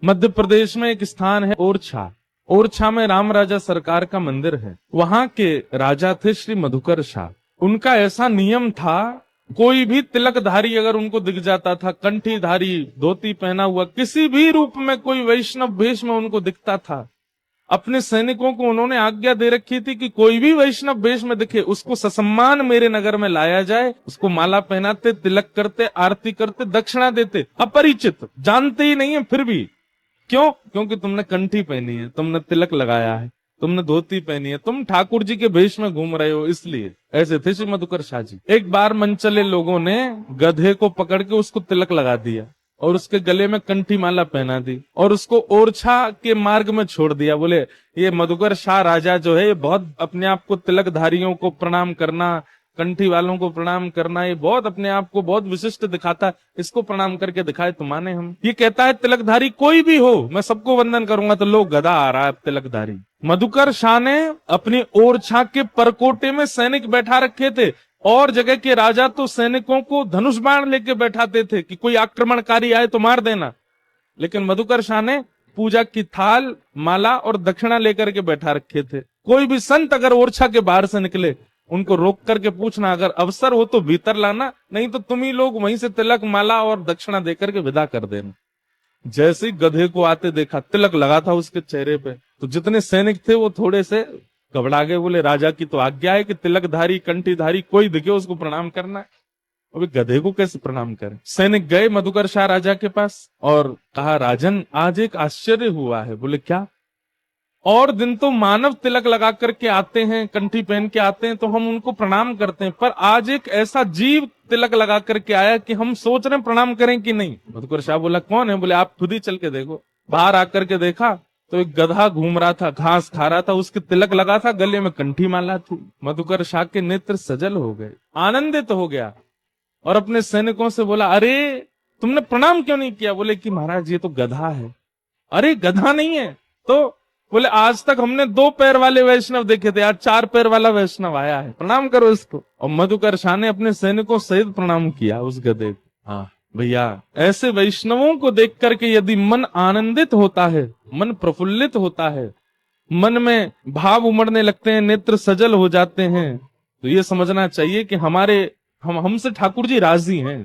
मध्य प्रदेश में एक स्थान है ओरछा। ओरछा में राम राजा सरकार का मंदिर है। वहां के राजा थे श्री मधुकर शाह। उनका ऐसा नियम था, कोई भी तिलकधारी अगर उनको दिख जाता था, कंठीधारी, धोती पहना हुआ, किसी भी रूप में कोई वैष्णव वेश में उनको दिखता था, अपने सैनिकों को उन्होंने आज्ञा दे रखी थी कि कोई भी वैष्णव वेश में दिखे उसको ससम्मान मेरे नगर में लाया जाए। उसको माला पहनाते, तिलक करते, आरती करते, दक्षिणा देते। अपरिचित, जानते ही नहीं है, फिर भी क्यों? क्योंकि तुमने कंठी पहनी है, तुमने तिलक लगाया है, तुमने धोती पहनी है, तुम ठाकुर जी के वेश में घूम रहे हो, इसलिए। ऐसे थे श्री मधुकर शाह जी। एक बार मनचले लोगों ने गधे को पकड़ के उसको तिलक लगा दिया और उसके गले में कंठी माला पहना दी और उसको ओरछा के मार्ग में छोड़ दिया। बोले ये मधुकर शाह राजा जो है, ये बहुत अपने आप को तिलकधारियों को प्रणाम करना, कंठी वालों को प्रणाम करना, ये बहुत अपने आप को बहुत विशिष्ट दिखाता, इसको प्रणाम करके दिखाए तो माने हम। ये कहता है तिलकधारी कोई भी हो मैं सबको वंदन करूंगा, तो लोग गधा आ रहा है तिलकधारी। मधुकर शाह ने अपनी ओरछा के परकोटे में सैनिक बैठा रखे थे, और जगह के राजा तो सैनिकों को धनुष बाण लेके बैठाते थे कि कोई आक्रमणकारी आए तो मार देना। लेकिन मधुकर शाह ने पूजा की थाल, माला और दक्षिणा लेकर के बैठा रखे थे। कोई भी संत अगर ओरछा के बाहर से निकले, उनको रोक करके पूछना, अगर अवसर हो तो भीतर लाना, नहीं तो तुम ही लोग वहीं से तिलक, माला और दक्षिणा देकर के विदा कर देना। जैसे ही गधे को आते देखा, तिलक लगा था उसके चेहरे पे, तो जितने सैनिक थे वो थोड़े से घबरा गए। बोले राजा की तो आज्ञा है कि तिलकधारी, कंठीधारी कोई दिखे उसको प्रणाम करना है, अभी गधे को कैसे प्रणाम करें। सैनिक गए मधुकर शाह राजा के पास और कहा, राजन आज एक आश्चर्य हुआ है। बोले क्या? और दिन तो मानव तिलक लगा करके आते हैं, कंठी पहन के आते हैं, तो हम उनको प्रणाम करते हैं, पर आज एक ऐसा जीव तिलक लगा करके आया कि हम सोच रहे हैं प्रणाम करें कि नहीं। मधुकर शाह बोला कौन है? बोले आप खुद ही चल के देखो। बाहर आकर के देखा तो एक गधा घूम रहा था, घास खा रहा था, उसके तिलक लगा था, गले में कंठी माला थी। मधुकर शाह के नेत्र सजल हो गए, आनंदित हो गया और अपने सैनिकों से बोला, अरे तुमने प्रणाम क्यों नहीं किया? बोले कि महाराज ये तो गधा है। अरे गधा नहीं है तो? बोले आज तक हमने 2 पैर वाले वैष्णव देखे थे, आज 4 पैर वाला वैष्णव आया है, प्रणाम करो इसको। और मधुकर शाह ने अपने सैनिकों सहित प्रणाम किया उस गधे को। हाँ भैया, ऐसे वैष्णवों को देख करके यदि मन आनंदित होता है, मन प्रफुल्लित होता है, मन में भाव उमड़ने लगते हैं, नेत्र सजल हो जाते हैं, तो ये समझना चाहिए कि हमसे ठाकुर जी राजी हैं।